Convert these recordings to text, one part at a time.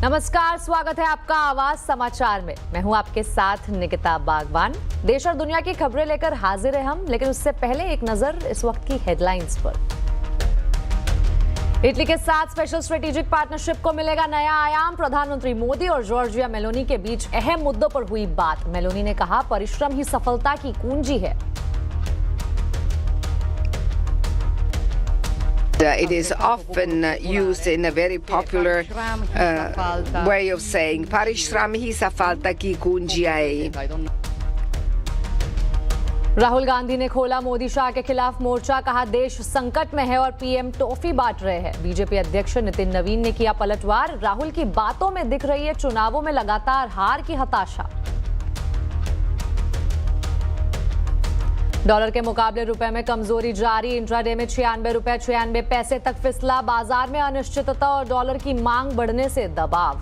नमस्कार, स्वागत है आपका आवाज समाचार में। मैं हूं आपके साथ निकिता बागवान। देश और दुनिया की खबरें लेकर हाजिर हैं हम, लेकिन उससे पहले एक नजर इस वक्त की हेडलाइंस पर। इटली के साथ स्पेशल स्ट्रेटेजिक पार्टनरशिप को मिलेगा नया आयाम। प्रधानमंत्री मोदी और जॉर्जिया मेलोनी के बीच अहम मुद्दों पर हुई बात। मेलोनी ने कहा, परिश्रम ही सफलता की कुंजी है। It is often used in a very popular way of saying "Parishram hi safalta ki kunji hai." Rahul Gandhi ने खोला मोदी शाह के खिलाफ मोर्चा। कहा, देश संकट में है और पीएम टॉफी बांट रहे हैं। बीजेपी अध्यक्ष नितिन नवीन ने किया पलटवार। राहुल की बातों में दिख रही है चुनावों में लगातार हार की हताशा। डॉलर के मुकाबले रुपए में कमजोरी जारी। इंट्राडे में 96 रुपए 96 पैसे तक फिसला। बाजार में अनिश्चितता और डॉलर की मांग बढ़ने से दबाव।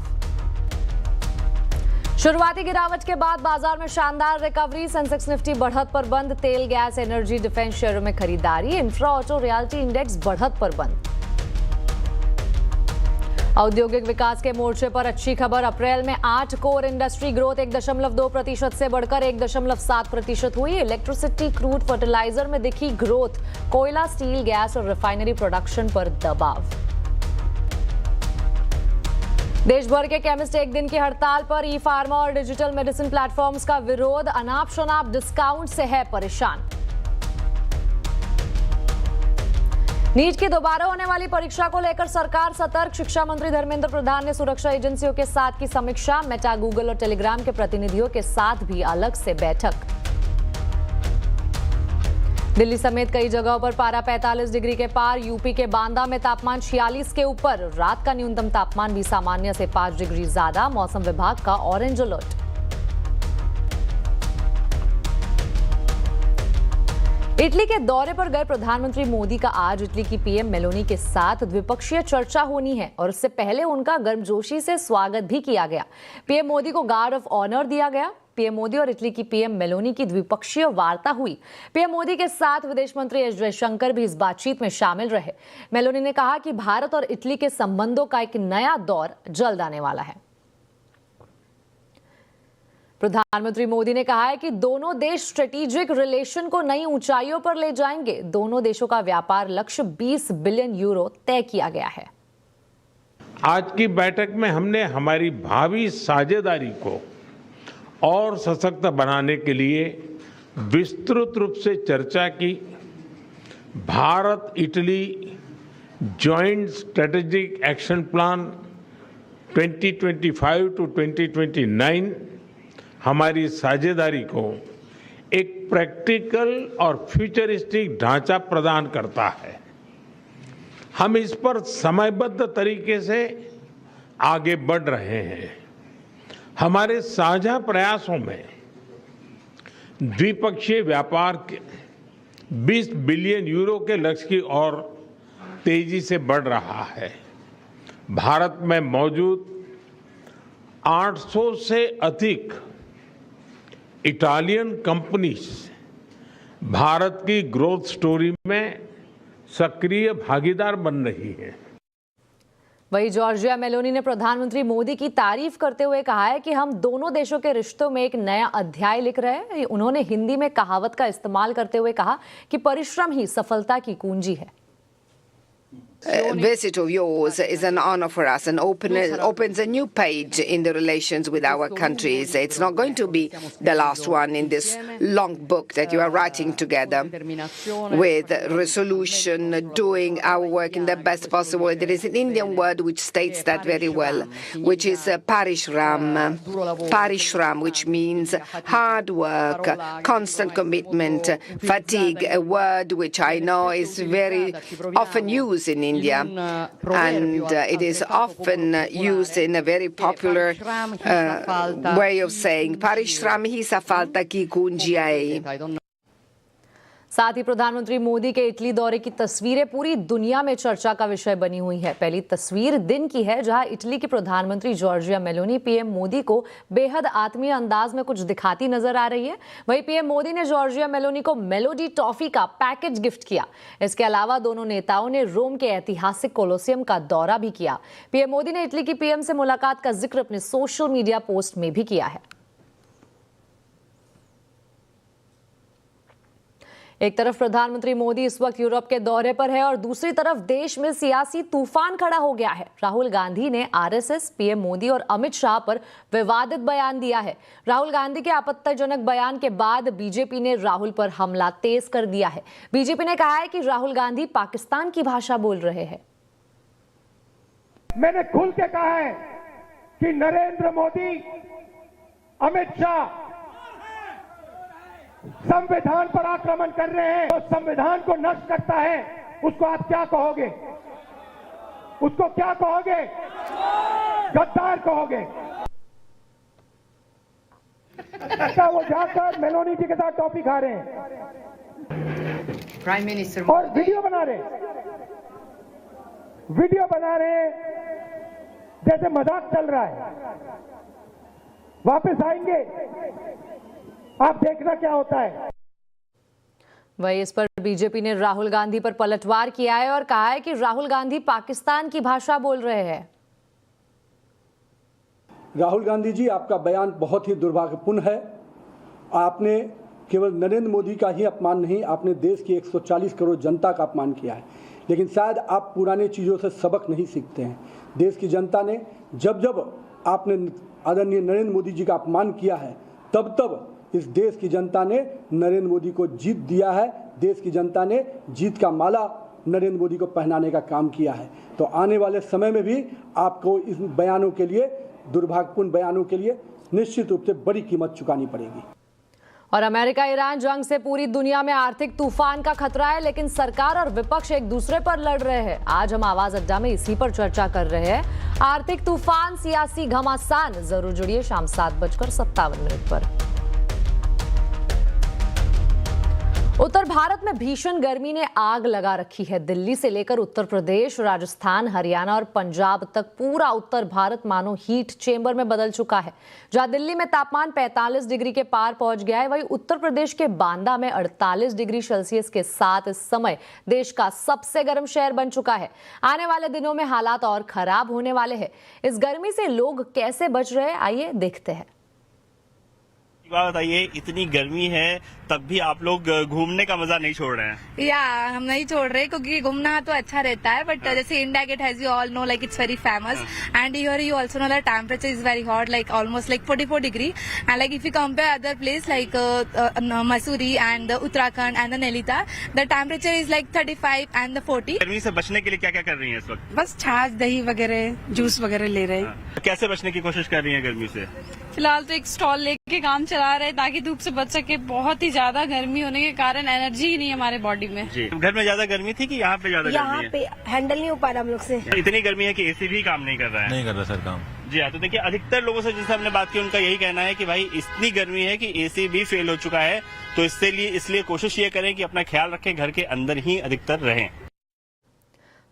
शुरुआती गिरावट के बाद बाजार में शानदार रिकवरी। सेंसेक्स निफ्टी बढ़त पर बंद। तेल, गैस, एनर्जी, डिफेंस शेयरों में खरीदारी। इंफ्रा, ऑटो, रियल्टी इंडेक्स बढ़त पर बंद। औद्योगिक विकास के मोर्चे पर अच्छी खबर। अप्रैल में 8 कोर इंडस्ट्री ग्रोथ 1.2% से बढ़कर 1.7% हुई। इलेक्ट्रिसिटी, क्रूड, फर्टिलाइजर में दिखी ग्रोथ। कोयला, स्टील, गैस और रिफाइनरी प्रोडक्शन पर दबाव। देश भर के केमिस्ट एक दिन की हड़ताल पर। ई फार्मा और डिजिटल मेडिसिन प्लेटफॉर्म्स का विरोध। अनाप शनाप डिस्काउंट से है परेशान। नीट की दोबारा होने वाली परीक्षा को लेकर सरकार सतर्क। शिक्षा मंत्री धर्मेंद्र प्रधान ने सुरक्षा एजेंसियों के साथ की समीक्षा। मेटा, गूगल और टेलीग्राम के प्रतिनिधियों के साथ भी अलग से बैठक। दिल्ली समेत कई जगहों पर पारा 45 डिग्री के पार। यूपी के बांदा में तापमान 46 के ऊपर। रात का न्यूनतम तापमान भी सामान्य से 5 डिग्री ज्यादा। मौसम विभाग का ऑरेंज अलर्ट। इटली के दौरे पर गए प्रधानमंत्री मोदी का आज इटली की पीएम मेलोनी के साथ द्विपक्षीय चर्चा होनी है और उससे पहले उनका गर्मजोशी से स्वागत भी किया गया। पीएम मोदी को गार्ड ऑफ ऑनर दिया गया। पीएम मोदी और इटली की पीएम मेलोनी की द्विपक्षीय वार्ता हुई। पीएम मोदी के साथ विदेश मंत्री एस जयशंकर भी इस बातचीत में शामिल रहे। मेलोनी ने कहा कि भारत और इटली के संबंधों का एक नया दौर जल्द आने वाला है। प्रधानमंत्री मोदी ने कहा है कि दोनों देश स्ट्रेटेजिक रिलेशन को नई ऊंचाइयों पर ले जाएंगे। दोनों देशों का व्यापार लक्ष्य 20 बिलियन यूरो तय किया गया है। आज की बैठक में हमने हमारी भावी साझेदारी को और सशक्त बनाने के लिए विस्तृत रूप से चर्चा की। Bharat Italy joint strategic action plan 2025 to 2029 हमारी साझेदारी को एक प्रैक्टिकल और फ्यूचरिस्टिक ढांचा प्रदान करता है। हम इस पर समयबद्ध तरीके से आगे बढ़ रहे हैं। हमारे साझा प्रयासों में द्विपक्षीय व्यापार के 20 बिलियन यूरो के लक्ष्य की ओर तेजी से बढ़ रहा है। भारत में मौजूद 800 से अधिक इटालियन कंपनीज भारत की ग्रोथ स्टोरी में सक्रिय भागीदार बन रही हैं। वहीं जॉर्जिया मेलोनी ने प्रधानमंत्री मोदी की तारीफ करते हुए कहा है कि हम दोनों देशों के रिश्तों में एक नया अध्याय लिख रहे हैं। उन्होंने हिंदी में कहावत का इस्तेमाल करते हुए कहा कि परिश्रम ही सफलता की कुंजी है। Visit of yours is an honor for us and opens a new page in the relations with our countries. It's not going to be the last one in this long book that you are writing together with resolution, doing our work in the best possible way. There is an Indian word which states that very well, which is parishram. Parishram, which means hard work, constant commitment, fatigue, a word which I know is very often used in India, and it is often used in a very popular way of saying "Parishram hi safalta ki kunji hai." साथ ही प्रधानमंत्री मोदी के Italy दौरे की तस्वीरें पूरी दुनिया में चर्चा का विषय बनी हुई है। पहली तस्वीर दिन की है, जहां इटली की प्रधानमंत्री जॉर्जिया मेलोनी पीएम मोदी को बेहद आत्मीय अंदाज में कुछ दिखाती नजर आ रही है। वहीं पीएम मोदी ने जॉर्जिया मेलोनी को मेलोडी टॉफी का पैकेज गिफ्ट किया। इसके अलावा दोनों नेताओं ने रोम के ऐतिहासिक कोलोसियम का दौरा भी किया। पीएम मोदी ने इटली की पीएम से मुलाकात का जिक्र अपने सोशल मीडिया पोस्ट में भी किया है। एक तरफ प्रधानमंत्री मोदी इस वक्त यूरोप के दौरे पर है और दूसरी तरफ देश में सियासी तूफान खड़ा हो गया है। राहुल गांधी ने आरएसएस, पीएम मोदी और अमित शाह पर विवादित बयान दिया है। राहुल गांधी के आपत्तिजनक बयान के बाद बीजेपी ने राहुल पर हमला तेज कर दिया है। बीजेपी ने कहा है कि राहुल गांधी पाकिस्तान की भाषा बोल रहे हैं। मैंने खुल के कहा है कि नरेंद्र मोदी, अमित शाह संविधान पर आक्रमण कर रहे हैं। तो संविधान को नष्ट करता है, उसको आप क्या कहोगे? उसको क्या कहोगे? गद्दार कहोगे। क्या वो जाकर मेलोनी जी के साथ टॉफी खा रहे हैं, प्राइम मिनिस्टर और वीडियो बना रहे जैसे मजाक चल रहा है। वापस आएंगे, आप देखना क्या होता है। वहीं इस पर बीजेपी ने राहुल गांधी पर पलटवार किया है और कहा है कि राहुल गांधी पाकिस्तान की भाषा बोल रहे हैं। राहुल गांधी जी, आपका बयान बहुत ही दुर्भाग्यपूर्ण है। आपने केवल नरेंद्र मोदी का ही अपमान नहीं, आपने देश की 140 करोड़ जनता का अपमान किया है। लेकिन शायद आप पुराने चीज़ों से सबक नहीं सीखते हैं। देश की जनता ने जब आपने आदरणीय नरेंद्र मोदी जी का अपमान किया है, तब इस देश की जनता ने नरेंद्र मोदी को जीत दिया है। देश की जनता ने जीत का माला नरेंद्र मोदी को पहनाने का काम किया है। तो आने वाले समय में भी आपको इस बयानों के लिए, दुर्भाग्यपूर्ण बयानों के लिए निश्चित रूप से बड़ी कीमत चुकानी पड़ेगी। और अमेरिका ईरान जंग से पूरी दुनिया में आर्थिक तूफान का खतरा है, लेकिन सरकार और विपक्ष एक दूसरे पर लड़ रहे हैं। आज हम आवाज अड्डा में इसी पर चर्चा कर रहे हैं। आर्थिक तूफान, सियासी घमासान। जरूर जुड़िए शाम 7:57 पर। उत्तर भारत में भीषण गर्मी ने आग लगा रखी है। दिल्ली से लेकर उत्तर प्रदेश, राजस्थान, हरियाणा और पंजाब तक पूरा उत्तर भारत मानो हीट चेंबर में बदल चुका है। जहां दिल्ली में तापमान 45 डिग्री के पार पहुंच गया है, वहीं उत्तर प्रदेश के बांदा में 48 डिग्री सेल्सियस के साथ इस समय देश का सबसे गर्म शहर बन चुका है। आने वाले दिनों में हालात और खराब होने वाले हैं। इस गर्मी से लोग कैसे बच रहे हैं, आइए देखते हैं। बताइए, इतनी गर्मी है तब भी आप लोग घूमने का मजा नहीं छोड़ रहे हैं? या हम नहीं छोड़ रहे, क्योंकि घूमना तो अच्छा रहता है, बट जैसे India Gate has you all know like it's very famous and here you also know the temperature is very hot, like almost like 44 degree and like if you compare other place like Mussoorie and Uttarakhand and Nainital, the temperature is like 35 and 40। गर्मी से बचने के लिए क्या क्या कर रही हैं इस वक्त? बस छाछ, दही वगैरह, जूस वगैरह ले रहे हैं। कैसे बचने की कोशिश कर रही हैं गर्मी से? फिलहाल तो एक स्टॉल लेके काम चला रहे ताकि धूप से बच सके। बहुत ही ज्यादा गर्मी होने के कारण एनर्जी ही नहीं हमारे बॉडी में। जी, घर में ज्यादा गर्मी थी कि यहाँ पे ज्यादा गर्मी है? यहाँ पे हैंडल नहीं हो पा रहा हम लोग से। इतनी गर्मी है कि एसी भी काम नहीं कर रहा है? नहीं कर रहा सर काम। जी हाँ, तो देखिए अधिकतर लोगों से जिससे हमने बात की उनका यही कहना है कि भाई इतनी गर्मी है कि एसी भी फेल हो चुका है। तो इसलिए कोशिश ये करें कि अपना ख्याल रखें, घर के अंदर ही अधिकतर रहें।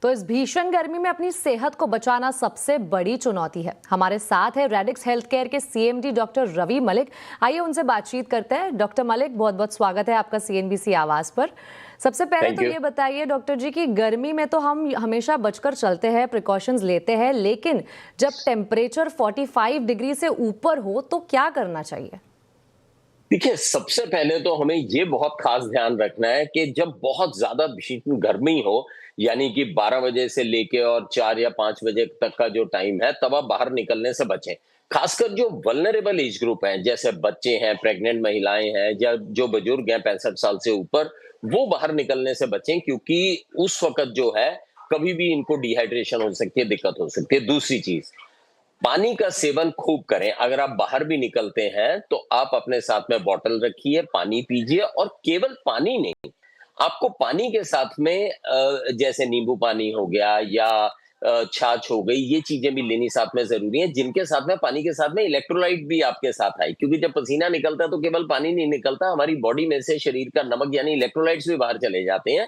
तो इस भीषण गर्मी में अपनी सेहत को बचाना सबसे बड़ी चुनौती है। हमारे साथ है रेडिक्स हेल्थ केयर के सीएमडी डॉक्टर रवि मलिक। आइए उनसे बातचीत करते हैं। डॉक्टर मलिक, बहुत बहुत स्वागत है आपका सीएनबीसी आवाज पर। सबसे पहले तो ये बताइए डॉक्टर जी कि गर्मी में तो हम हमेशा बचकर चलते हैं, प्रिकॉशंस लेते हैं, लेकिन जब टेम्परेचर 45 डिग्री से ऊपर हो तो क्या करना चाहिए? देखिए, सबसे पहले तो हमें ये बहुत खास ध्यान रखना है कि जब बहुत ज्यादा भीषण गर्मी हो, यानी कि 12 बजे से लेके और 4 या 5 बजे तक का जो टाइम है, तब आप बाहर निकलने से बचें। खासकर जो वल्नरेबल एज ग्रुप हैं, जैसे बच्चे हैं, प्रेग्नेंट महिलाएं हैं या जो बुजुर्ग हैं 65 साल से ऊपर, वो बाहर निकलने से बचें, क्योंकि उस वक्त जो है कभी भी इनको डिहाइड्रेशन हो सकती है, दिक्कत हो सकती है। दूसरी चीज, पानी का सेवन खूब करें। अगर आप बाहर भी निकलते हैं तो आप अपने साथ में बॉटल रखिए, पानी पीजिए, और केवल पानी नहीं, आपको पानी के साथ में जैसे नींबू पानी हो गया या छाछ हो गई, ये चीजें भी लेनी साथ में जरूरी है, जिनके साथ में पानी के साथ में इलेक्ट्रोलाइट भी आपके साथ आए, क्योंकि जब पसीना निकलता है तो केवल पानी नहीं निकलता, हमारी बॉडी में से शरीर का नमक यानी इलेक्ट्रोलाइट्स भी बाहर चले जाते हैं।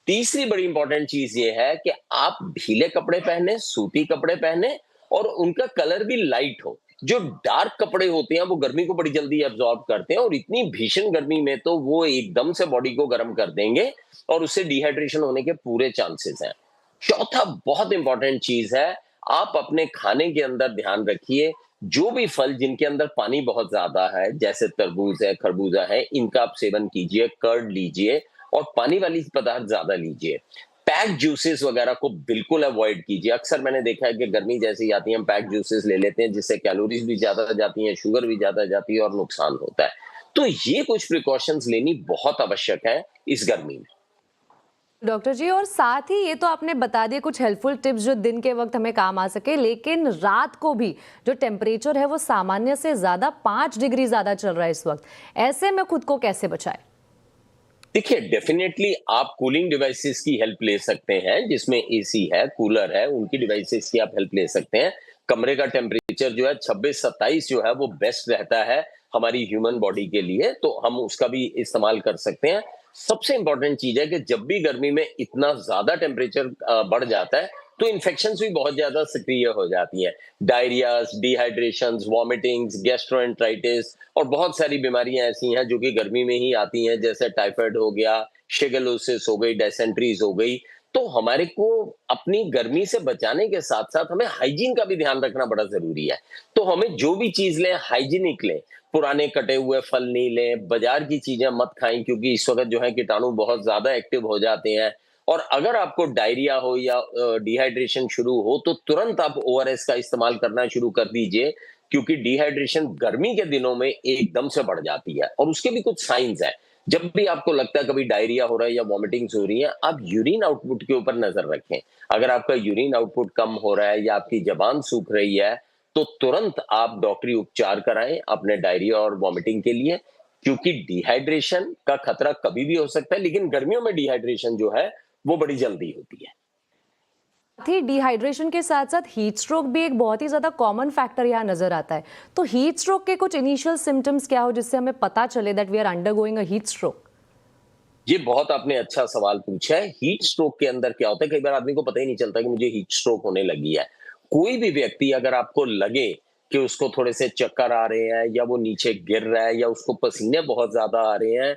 तीसरी बड़ी इंपॉर्टेंट चीज ये है कि आप ढीले कपड़े पहने, सूती कपड़े पहने और उनका कलर भी लाइट हो। जो डार्क कपड़े होते हैं वो गर्मी को बड़ी जल्दी एब्जॉर्ब करते हैं और इतनी भीषण गर्मी में तो वो एकदम से बॉडी को गर्म कर देंगे और उससे डिहाइड्रेशन होने के पूरे चांसेस हैं। चौथा बहुत इंपॉर्टेंट चीज है, आप अपने खाने के अंदर ध्यान रखिए, जो भी फल जिनके अंदर पानी बहुत ज्यादा है, जैसे तरबूज है, खरबूजा है, इनका आप सेवन कीजिए, कर्ड लीजिए और पानी वाली पदार्थ ज्यादा लीजिए। पैक जूसेस वगैरह को बिल्कुल अवॉइड कीजिए। अक्सर मैंने देखा है कि गर्मी जैसी आती है हम पैक जूसेस ले लेते हैं, जिससे कैलोरीज भी ज्यादा जाती हैं, शुगर भी ज्यादा जाती है और नुकसान होता है। तो ये कुछ प्रिकॉशंस लेनी बहुत आवश्यक है इस गर्मी में। डॉक्टर जी, और साथ ही ये तो आपने बता दिए कुछ हेल्पफुल टिप्स जो दिन के वक्त हमें काम आ सके, लेकिन रात को भी जो टेम्परेचर है वो सामान्य से ज्यादा 5 डिग्री ज्यादा चल रहा है इस वक्त, ऐसे में खुद को कैसे बचाएं? देखिए, डेफिनेटली आप कूलिंग डिवाइसेस की हेल्प ले सकते हैं, जिसमें एसी है, कूलर है, उनकी डिवाइसेस की आप हेल्प ले सकते हैं। कमरे का टेम्परेचर जो है 26-27 जो है वो बेस्ट रहता है हमारी ह्यूमन बॉडी के लिए, तो हम उसका भी इस्तेमाल कर सकते हैं। सबसे इंपॉर्टेंट चीज है कि जब भी गर्मी में इतना ज्यादा टेम्परेचर बढ़ जाता है तो इन्फेक्शंस भी बहुत ज्यादा सक्रिय हो जाती हैं। डायरियाज, डिहाइड्रेशंस, वॉमिटिंग्स, गैस्ट्रोएंटराइटिस और बहुत सारी बीमारियां ऐसी हैं जो कि गर्मी में ही आती हैं, जैसे टाइफाइड हो गया, शिगेलोसिस हो गई, डायसेंट्रीज हो गई। तो हमारे को अपनी गर्मी से बचाने के साथ साथ हमें हाइजीन का भी ध्यान रखना बड़ा जरूरी है। तो हमें जो भी चीज लें हाइजीनिक लें, पुराने कटे हुए फल नहीं लें, बाजार की चीजें मत खाएं, क्योंकि इस वक्त जो है कीटाणु बहुत ज्यादा एक्टिव हो जाते हैं। और अगर आपको डायरिया हो या डिहाइड्रेशन शुरू हो तो तुरंत आप ओआरएस का इस्तेमाल करना शुरू कर दीजिए, क्योंकि डिहाइड्रेशन गर्मी के दिनों में एकदम से बढ़ जाती है और उसके भी कुछ साइंस है। जब भी आपको लगता है कभी डायरिया हो रहा है या वॉमिटिंग्स हो रही हैं, आप यूरिन आउटपुट के ऊपर नजर रखें। अगर आपका यूरिन आउटपुट कम हो रहा है या आपकी जबान सूख रही है तो तुरंत आप डॉक्टरी उपचार कराएं अपने डायरिया और वॉमिटिंग के लिए, क्योंकि डिहाइड्रेशन का खतरा कभी भी हो सकता है, लेकिन गर्मियों में डिहाइड्रेशन जो है वो बड़ी जल्दी होती है। डिहाइड्रेशन के साथ साथ हीट स्ट्रोक भी एक बहुत ही ज्यादा कॉमन फैक्टर यहाँ नजर आता है, तो हीट स्ट्रोक के कुछ इनिशियल सिम्टम्स क्या हो जिससे हमें पता चले that we are undergoing a heat stroke? ये बहुत आपने अच्छा सवाल पूछा है। हीट स्ट्रोक के अंदर क्या होता है, कई बार आदमी को पता ही नहीं चलता कि मुझे हीट स्ट्रोक होने लगी है। कोई भी व्यक्ति अगर आपको लगे कि उसको थोड़े से चक्कर आ रहे हैं या वो नीचे गिर रहा है या उसको पसीने बहुत ज्यादा आ रहे हैं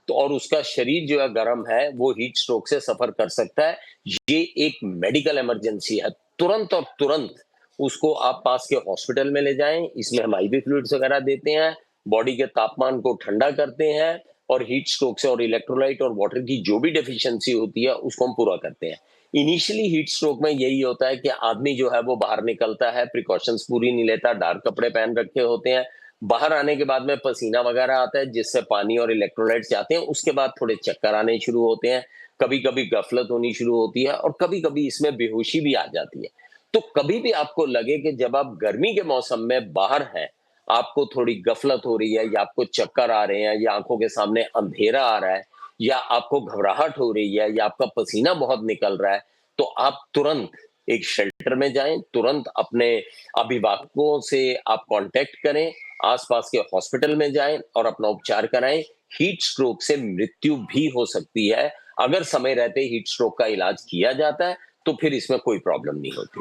तो और उसका शरीर जो है गर्म है, वो हीट स्ट्रोक से सफर कर सकता है। ये एक मेडिकल इमरजेंसी है। तुरंत और तुरंत उसको आप पास के हॉस्पिटल में ले जाएं। इसमें हम IV फ्लूइड्स वगैरह देते हैं, बॉडी के तापमान को ठंडा करते हैं और हीट स्ट्रोक से और इलेक्ट्रोलाइट और वाटर की जो भी डेफिशिएंसी होती है उसको हम पूरा करते हैं। इनिशियली हीट स्ट्रोक में यही होता है कि आदमी जो है वो बाहर निकलता है, प्रिकॉशंस पूरी नहीं लेता, डार्क कपड़े पहन रखे होते हैं, बाहर आने के बाद में पसीना वगैरह आता है जिससे पानी और इलेक्ट्रोलाइट्स जाते हैं। उसके बाद थोड़े चक्कर आने शुरू होते हैं, कभी कभी गफलत होनी शुरू होती है और कभी कभी इसमें बेहोशी भी आ जाती है। तो कभी भी आपको लगे कि जब आप गर्मी के मौसम में बाहर हैं, आपको थोड़ी गफलत हो रही है या आपको चक्कर आ रहे हैं या आंखों के सामने अंधेरा आ रहा है या आपको घबराहट हो रही है या आपका पसीना बहुत निकल रहा है, तो आप तुरंत एक शेल्टर में जाएं, तुरंत अपने अभिभावकों से आप कांटेक्ट करें, आसपास के हॉस्पिटल में जाएं और अपना उपचार कराएं। हीट स्ट्रोक से मृत्यु भी हो सकती है। अगर समय रहते हीट स्ट्रोक का इलाज किया जाता है तो फिर इसमें कोई प्रॉब्लम नहीं होती।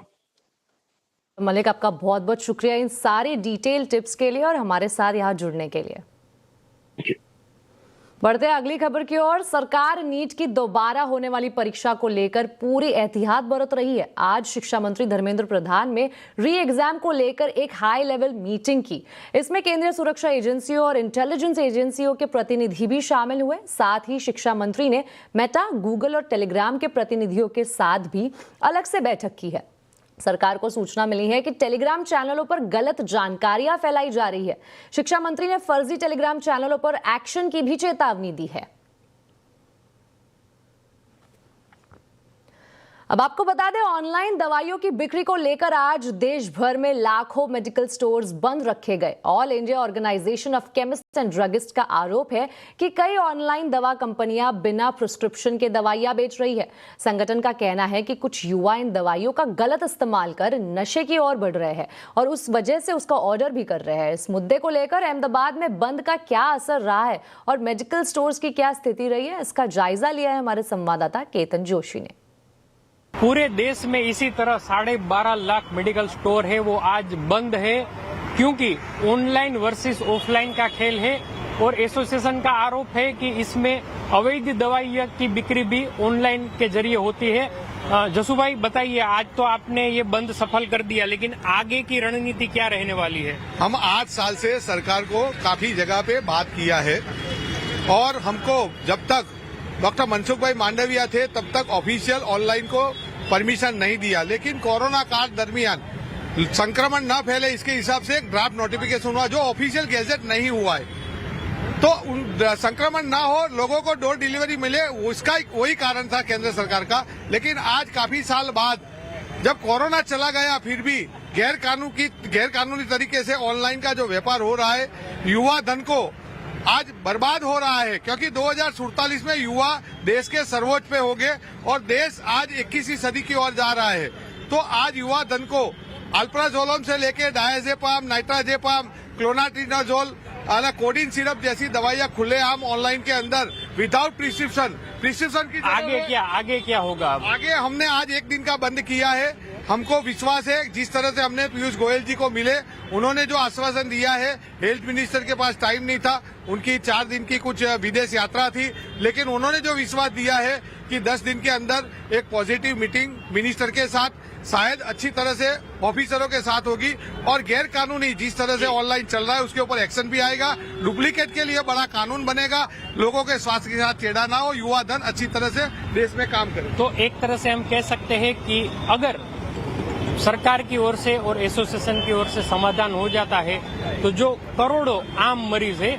मलिक, आपका बहुत बहुत शुक्रिया इन सारे डिटेल टिप्स के लिए और हमारे साथ यहाँ जुड़ने के लिए। बढ़ते हैं अगली खबर की ओर। सरकार नीट की दोबारा होने वाली परीक्षा को लेकर पूरी एहतियात बरत रही है। आज शिक्षा मंत्री धर्मेंद्र प्रधान ने री एग्जाम को लेकर एक हाई लेवल मीटिंग की। इसमें केंद्रीय सुरक्षा एजेंसियों और इंटेलिजेंस एजेंसियों के प्रतिनिधि भी शामिल हुए। साथ ही शिक्षा मंत्री ने मेटा, गूगल और टेलीग्राम के प्रतिनिधियों के साथ भी अलग से बैठक की है। सरकार को सूचना मिली है कि टेलीग्राम चैनलों पर गलत जानकारियां फैलाई जा रही है। शिक्षा मंत्री ने फर्जी टेलीग्राम चैनलों पर एक्शन की भी चेतावनी दी है। अब आपको बता दें, ऑनलाइन दवाइयों की बिक्री को लेकर आज देश भर में लाखों मेडिकल स्टोर्स बंद रखे गए। All India Organisation of Chemist and Druggist का आरोप है कि कई ऑनलाइन दवा कंपनियां बिना प्रिस्क्रिप्शन के दवाइयां बेच रही है। संगठन का कहना है कि कुछ युवा इन दवाइयों का गलत इस्तेमाल कर नशे की ओर बढ़ रहे हैं और उस वजह से उसका ऑर्डर भी कर रहे हैं। इस मुद्दे को लेकर अहमदाबाद में बंद का क्या असर रहा है और मेडिकल स्टोर्स की क्या स्थिति रही है, इसका जायजा लिया है हमारे संवाददाता केतन जोशी ने। पूरे देश में इसी तरह 12.5 लाख मेडिकल स्टोर है वो आज बंद है, क्योंकि ऑनलाइन वर्सेस ऑफलाइन का खेल है और एसोसिएशन का आरोप है कि इसमें अवैध दवाइयों की बिक्री भी ऑनलाइन के जरिए होती है। जसू भाई बताइए, आज तो आपने ये बंद सफल कर दिया, लेकिन आगे की रणनीति क्या रहने वाली है? हम 8 साल से सरकार को काफी जगह पे बात किया है और हमको जब तक डॉक्टर मनसुख भाई मांडविया थे तब तक ऑफिशियल ऑनलाइन को परमिशन नहीं दिया, लेकिन कोरोना काल दरमियान संक्रमण न फैले इसके हिसाब से एक ड्राफ्ट नोटिफिकेशन हुआ जो ऑफिशियल गैजेट नहीं हुआ है, तो संक्रमण ना हो, लोगों को डोर डिलीवरी मिले, उसका वही कारण था केंद्र सरकार का। लेकिन आज काफी साल बाद जब कोरोना चला गया फिर भी गैर कानूनी तरीके से ऑनलाइन का जो व्यापार हो रहा है, युवा धन को आज बर्बाद हो रहा है, क्योंकि 2047 में युवा देश के सर्वोच्च पे हो गए और देश आज 21वीं सदी की ओर जा रहा है। तो आज युवा धन को अल्प्राजोलम से लेके डायजेपाम, नाइट्राजेपाम, क्लोनाट्रिनाजोल, कोडिन सिरप जैसी दवाइयां खुलेआम ऑनलाइन के अंदर विदाउट प्रिस्क्रिप्शन की आगे क्या होगा? आगे हमने आज 1 दिन का बंद किया है। हमको विश्वास है जिस तरह से हमने पीयूष गोयल जी को मिले, उन्होंने जो आश्वासन दिया है, हेल्थ मिनिस्टर के पास टाइम नहीं था, उनकी 4 दिन की कुछ विदेश यात्रा थी, लेकिन उन्होंने जो विश्वास दिया है कि 10 दिन के अंदर एक पॉजिटिव मीटिंग मिनिस्टर के साथ शायद अच्छी तरह से ऑफिसरों के साथ होगी और गैर कानूनी जिस तरह से ऑनलाइन चल रहा है उसके ऊपर एक्शन भी आएगा। डुप्लीकेट के लिए बड़ा कानून बनेगा, लोगों के स्वास्थ्य के साथ छेड़ा ना हो, युवा धन अच्छी तरह से देश में काम करे। तो एक तरह से हम कह सकते हैं कि अगर सरकार की ओर से और एसोसिएशन की ओर से समाधान हो जाता है तो जो करोड़ों आम मरीज है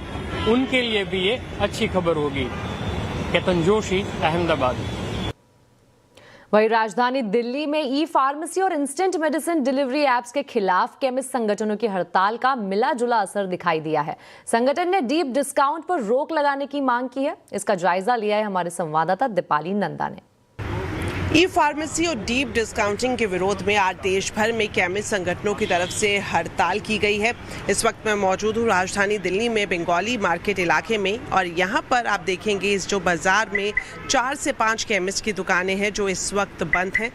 उनके लिए भी ये अच्छी खबर होगी। केतन जोशी, अहमदाबाद। वहीं राजधानी दिल्ली में ई फार्मेसी और इंस्टेंट मेडिसिन डिलीवरी एप्स के खिलाफ केमिस्ट संगठनों की हड़ताल का मिला जुला असर दिखाई दिया है। संगठन ने डीप डिस्काउंट पर रोक लगाने की मांग की है। इसका जायजा लिया है हमारे संवाददाता दीपाली नंदा ने। ई फार्मेसी और डीप डिस्काउंटिंग के विरोध में आज देश भर में केमिस्ट संगठनों की तरफ से हड़ताल की गई है। इस वक्त मैं मौजूद हूँ राजधानी दिल्ली में बंगाली मार्केट इलाके में और यहाँ पर आप देखेंगे इस जो बाजार में 4 से 5 केमिस्ट की दुकानें हैं जो इस वक्त बंद हैं।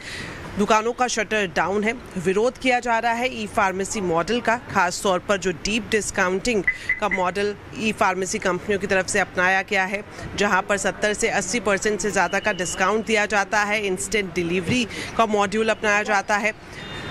दुकानों का शटर डाउन है। विरोध किया जा रहा है ई फार्मेसी मॉडल का, खास तौर पर जो डीप डिस्काउंटिंग का मॉडल ई फार्मेसी कंपनियों की तरफ से अपनाया गया है, जहां पर 70 से 80% से ज़्यादा का डिस्काउंट दिया जाता है। इंस्टेंट डिलीवरी का मॉड्यूल अपनाया जाता है।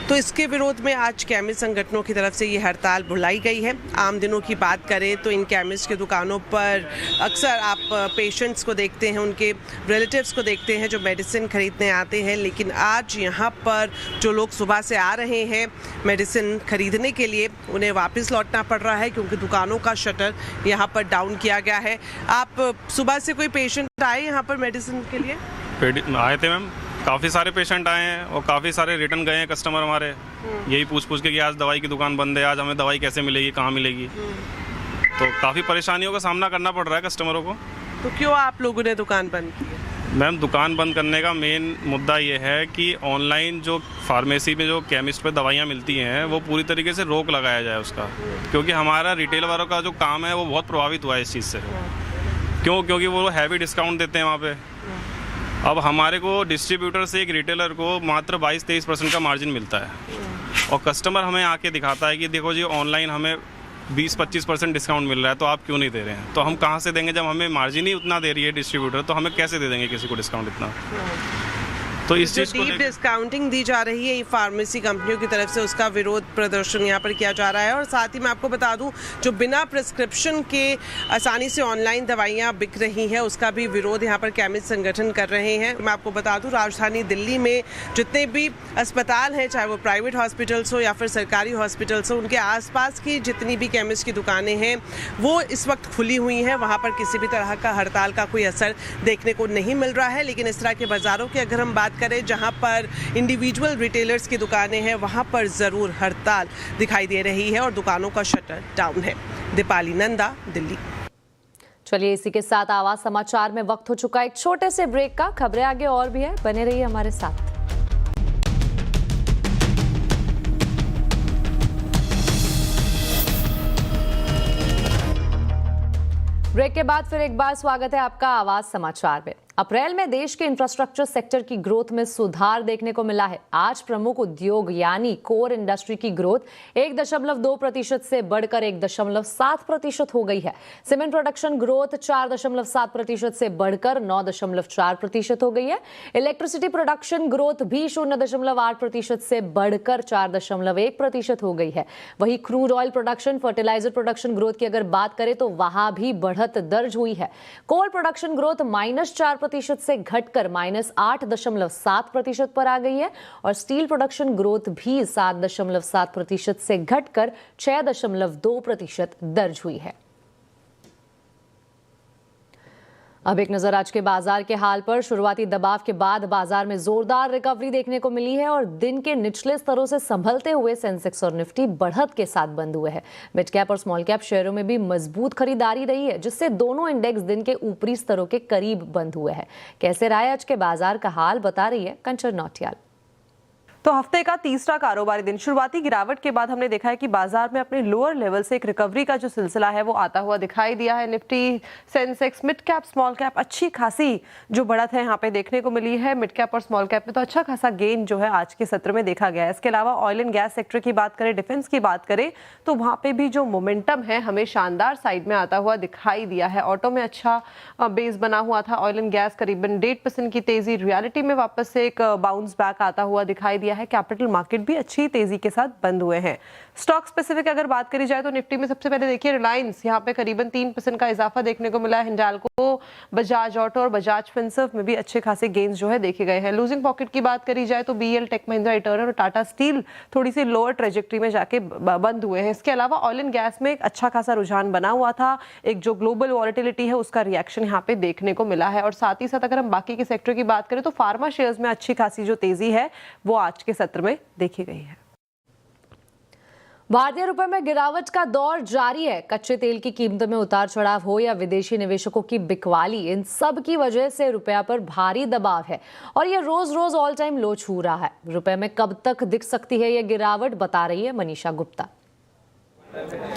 तो इसके विरोध में आज केमिस्ट संगठनों की तरफ से ये हड़ताल बुलाई गई है। आम दिनों की बात करें तो इन केमिस्ट की दुकानों पर अक्सर आप पेशेंट्स को देखते हैं, उनके रिलेटिव्स को देखते हैं जो मेडिसिन खरीदने आते हैं, लेकिन आज यहाँ पर जो लोग सुबह से आ रहे हैं मेडिसिन खरीदने के लिए, उन्हें वापस लौटना पड़ रहा है क्योंकि दुकानों का शटर यहाँ पर डाउन किया गया है। आप सुबह से कोई पेशेंट आए यहाँ पर मेडिसिन के लिए? आए थे मैम, काफ़ी सारे पेशेंट आए हैं और काफ़ी सारे रिटर्न गए हैं कस्टमर हमारे, यही पूछ के कि आज दवाई की दुकान बंद है, आज हमें दवाई कैसे मिलेगी, कहाँ मिलेगी। तो काफ़ी परेशानियों का सामना करना पड़ रहा है कस्टमरों को। तो क्यों आप लोगों ने दुकान बंद की? मैम, दुकान बंद करने का मेन मुद्दा ये है कि ऑनलाइन जो फार्मेसी में जो केमिस्ट पे दवाइयाँ मिलती हैं वो पूरी तरीके से रोक लगाया जाए उसका, क्योंकि हमारा रिटेल वालों का जो काम है वो बहुत प्रभावित हुआ है इस चीज़ से। क्योंकि वो हैवी डिस्काउंट देते हैं वहाँ पे। अब हमारे को डिस्ट्रीब्यूटर से एक रिटेलर को मात्र 22-23% का मार्जिन मिलता है और कस्टमर हमें आके दिखाता है कि देखो जी ऑनलाइन हमें 20-25% डिस्काउंट मिल रहा है, तो आप क्यों नहीं दे रहे हैं। तो हम कहाँ से देंगे जब हमें मार्जिन ही उतना दे रही है डिस्ट्रीब्यूटर, तो हमें कैसे दे देंगे किसी को डिस्काउंट इतना। तो इस चीज़ को डीप डिस्काउंटिंग दी जा रही है ई फार्मेसी कंपनियों की तरफ से, उसका विरोध प्रदर्शन यहाँ पर किया जा रहा है। और साथ ही मैं आपको बता दूं, जो बिना प्रिस्क्रिप्शन के आसानी से ऑनलाइन दवाइयाँ बिक रही हैं उसका भी विरोध यहाँ पर केमिस्ट संगठन कर रहे हैं। मैं आपको बता दूं, राजधानी दिल्ली में जितने भी अस्पताल हैं, चाहे वो प्राइवेट हॉस्पिटल्स हो या फिर सरकारी हॉस्पिटल्स हो, उनके आसपास की जितनी भी केमिस्ट की दुकानें हैं वो इस वक्त खुली हुई हैं। वहाँ पर किसी भी तरह का हड़ताल का कोई असर देखने को नहीं मिल रहा है। लेकिन इस तरह के बाज़ारों की अगर हम बात करें जहां पर इंडिविजुअल रिटेलर्स की दुकानें हैं वहां पर ज़रूर हड़ताल दिखाई दे रही है और दुकानों का शटर डाउन है। दीपाली नंदा, दिल्ली। चलिए इसी के साथ आवाज समाचार में वक्त हो चुका है एक छोटे से ब्रेक का। खबरें आगे और भी है, बने रहिए हमारे साथ। ब्रेक के बाद फिर एक बार स्वागत है आपका आवाज समाचार में। अप्रैल में देश के इंफ्रास्ट्रक्चर सेक्टर की ग्रोथ में सुधार देखने को मिला है। आज प्रमुख उद्योग यानी कोर इंडस्ट्री की ग्रोथ 1.2% से बढ़कर 1.7% हो गई है। सीमेंट प्रोडक्शन ग्रोथ 4.7% से बढ़कर 9.4% हो गई है। इलेक्ट्रिसिटी प्रोडक्शन ग्रोथ भी 0.8% से बढ़कर 4.1% हो गई है। वहीं crude oil production, fertiliser production growth की अगर बात करें तो वहां भी बढ़त दर्ज हुई है। कोल प्रोडक्शन ग्रोथ -4% से घटकर -8.7% पर आ गई है और स्टील प्रोडक्शन ग्रोथ भी 7.7% से घटकर 6.2% दर्ज हुई है। अब एक नजर आज के बाजार के हाल पर। शुरुआती दबाव के बाद बाजार में जोरदार रिकवरी देखने को मिली है और दिन के निचले स्तरों से संभलते हुए सेंसेक्स और निफ्टी बढ़त के साथ बंद हुए हैं। मिड कैप और स्मॉल कैप शेयरों में भी मजबूत खरीदारी रही है, जिससे दोनों इंडेक्स दिन के ऊपरी स्तरों के करीब बंद हुए हैं। कैसे रहा है आज के बाजार का हाल, बता रही है कंचन नौटियाल। तो हफ्ते का तीसरा कारोबारी दिन शुरुआती गिरावट के बाद हमने देखा है कि बाजार में अपने लोअर लेवल से एक रिकवरी का जो सिलसिला है वो आता हुआ दिखाई दिया है। Nifty, Sensex, mid cap, small cap अच्छी खासी जो बढ़त है यहाँ पे देखने को मिली है। मिड कैप और स्मॉल कैप में तो अच्छा खासा गेन जो है आज के सत्र में देखा गया है। इसके अलावा ऑयल एंड गैस सेक्टर की बात करें, डिफेंस की बात करें तो वहाँ पे भी जो मोमेंटम है हमें शानदार साइड में आता हुआ दिखाई दिया है। ऑटो में अच्छा बेस बना हुआ था। ऑयल एंड गैस करीबन 1.5% की तेजी, रियलिटी में वापस से एक बाउंस बैक आता हुआ दिखाई दिया है। कैपिटल मार्केट भी अच्छी तेजी के साथ बंद हुए हैं। स्टॉक स्पेसिफिक अगर बात करी जाए तो निफ्टी में सबसे पहले देखिए रिलायंस, यहाँ पे करीबन 3% का इजाफा देखने को मिला है। हिंडाल्को, बजाज ऑटो और बजाज फिनसर्व में भी अच्छे खासे गेन्स जो है देखे गए हैं। लूजिंग पॉकेट की बात करी जाए तो बीएल, टेक महिंद्रा, इटर्नल और टाटा स्टील थोड़ी सी लोअर ट्रेजेक्ट्री में जाके बंद हुए हैं। इसके अलावा ऑयल एंड गैस में एक अच्छा खासा रुझान बना हुआ था। एक जो ग्लोबल वॉलेटिलिटी है उसका रिएक्शन यहाँ पे देखने को मिला है। और साथ ही साथ अगर हम बाकी के सेक्टर की बात करें तो फार्मा शेयर्स में अच्छी खासी जो तेजी है वो आज के सत्र में देखी गई है। भारतीय रुपए में गिरावट का दौर जारी है। कच्चे तेल की कीमतों में उतार चढ़ाव हो या विदेशी निवेशकों की बिकवाली, इन सब की वजह से रुपया पर भारी दबाव है और ये रोज रोज ऑल टाइम लो छू रहा है। रुपए में कब तक दिख सकती है ये गिरावट, बता रही है मनीषा गुप्ता।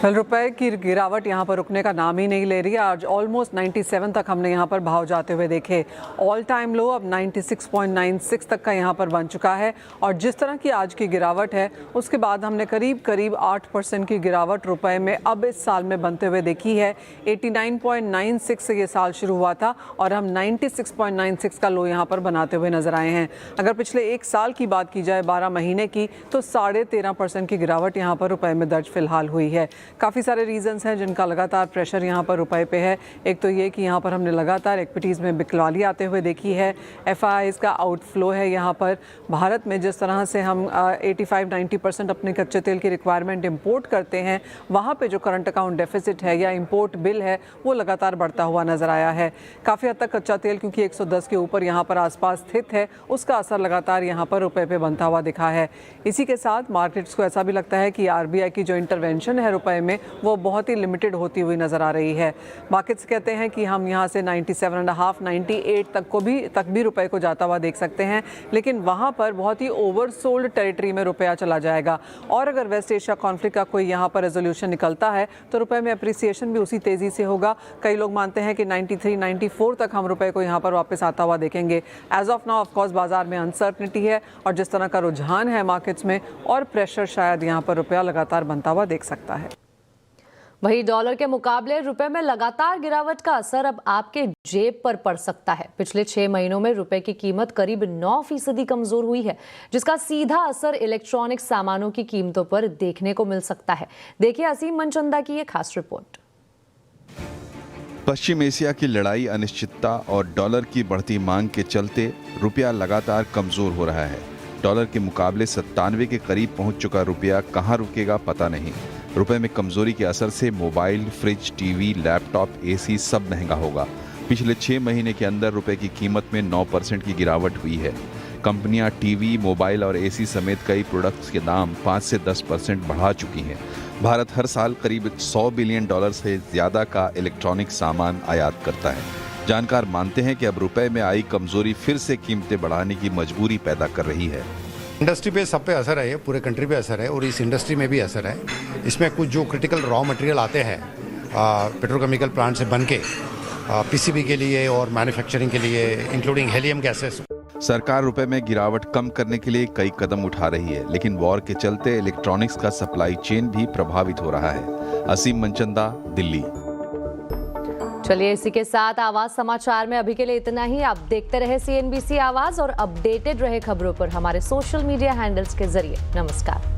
रुपए की गिरावट यहाँ पर रुकने का नाम ही नहीं ले रही है। आज ऑलमोस्ट 97 तक हमने यहाँ पर भाव जाते हुए देखे। ऑल टाइम लो अब 96.96 तक का यहाँ पर बन चुका है और जिस तरह की आज की गिरावट है उसके बाद हमने करीब करीब 8% की गिरावट रुपए में अब इस साल में बनते हुए देखी है। 89.96 से ये साल शुरू हुआ था और हम 96.96 का लो यहाँ पर बनाते हुए नजर आए हैं। अगर पिछले एक साल की बात की जाए 12 महीने की तो 13.5% की गिरावट यहाँ पर रुपए में दर्ज फिलहाल हुई है। काफ़ी सारे रीजंस हैं जिनका लगातार प्रेशर यहाँ पर रुपए पे है। एक तो ये कि यहाँ पर हमने लगातार इक्विटीज़ में बिकवाली आते हुए देखी है। एफआईआईज़ का आउटफ्लो है यहाँ पर। भारत में जिस तरह से हम 85-90% अपने कच्चे तेल की रिक्वायरमेंट इंपोर्ट करते हैं, वहाँ पे जो करंट अकाउंट डेफिसिट है या इंपोर्ट बिल है वो लगातार बढ़ता हुआ नजर आया है। काफ़ी हद तक कच्चा तेल क्योंकि 110 के ऊपर यहाँ पर आसपास स्थित है, उसका असर लगातार यहाँ पर रुपए पे बनता हुआ दिखा है। इसी के साथ मार्केट्स को ऐसा भी लगता है कि आरबीआई की जो इंटरवेंशन है रुपए में वो बहुत ही लिमिटेड होती हुई नजर आ रही है। मार्केट्स कहते हैं कि हम यहाँ से 97.5, 98 तक भी रुपए को जाता हुआ देख सकते हैं, लेकिन वहाँ पर बहुत ही ओवरसोल्ड टेरिटरी में रुपया चला जाएगा और अगर वेस्ट एशिया कॉन्फ्लिक्ट का कोई यहाँ पर रेजोल्यूशन निकलता है तो रुपए में अप्रिसिएशन भी उसी तेजी से होगा। कई लोग मानते हैं कि 93, 94 तक हम रुपए को यहाँ पर वापस आता हुआ देखेंगे। एज ऑफ नाउ ऑफकोर्स बाजार में अनसर्टनिटी है और जिस तरह का रुझान है मार्केट्स में और प्रेशर शायद यहाँ पर रुपया लगातार बनता हुआ देख सकता है। वहीं डॉलर के मुकाबले रुपए में लगातार गिरावट का असर अब आपके जेब पर पड़ सकता है। पिछले 6 महीनों में रुपए की कीमत करीब 9% कमजोर हुई है, जिसका सीधा असर इलेक्ट्रॉनिक सामानों की कीमतों पर देखने को मिल सकता है। देखिए असीम मनचंदा की ये खास रिपोर्ट। पश्चिम एशिया की लड़ाई, अनिश्चितता और डॉलर की बढ़ती मांग के चलते रुपया लगातार कमजोर हो रहा है। डॉलर के मुकाबले 97 के करीब पहुंच चुका रुपया कहां रुकेगा पता नहीं। रुपए में कमजोरी के असर से mobile, fridge, TV, laptop, AC सब महंगा होगा। पिछले 6 महीने के अंदर रुपए की कीमत में 9% की गिरावट हुई है। कंपनियां टीवी, मोबाइल और एसी समेत कई प्रोडक्ट्स के दाम 5 से 10% बढ़ा चुकी हैं। भारत हर साल करीब $100 बिलियन से ज़्यादा का इलेक्ट्रॉनिक सामान आयात करता है। जानकार मानते हैं कि अब रुपए में आई कमजोरी फिर से कीमतें बढ़ाने की मजबूरी पैदा कर रही है। इंडस्ट्री पे सब पे असर है, ये पूरे कंट्री पे असर है और इस इंडस्ट्री में भी असर है। इसमें कुछ जो क्रिटिकल रॉ मटेरियल आते हैं पेट्रोकेमिकल प्लांट से बन के पीसीबी के लिए और मैन्युफैक्चरिंग के लिए, इंक्लूडिंग हेलियम गैसेस। सरकार रुपए में गिरावट कम करने के लिए कई कदम उठा रही है, लेकिन वॉर के चलते इलेक्ट्रॉनिक्स का सप्लाई चेन भी प्रभावित हो रहा है। असीम मनचंदा, दिल्ली। चलिए इसी के साथ आवाज समाचार में अभी के लिए इतना ही। आप देखते रहे CNBC आवाज और अपडेटेड रहे खबरों पर हमारे सोशल मीडिया हैंडल्स के जरिए। नमस्कार।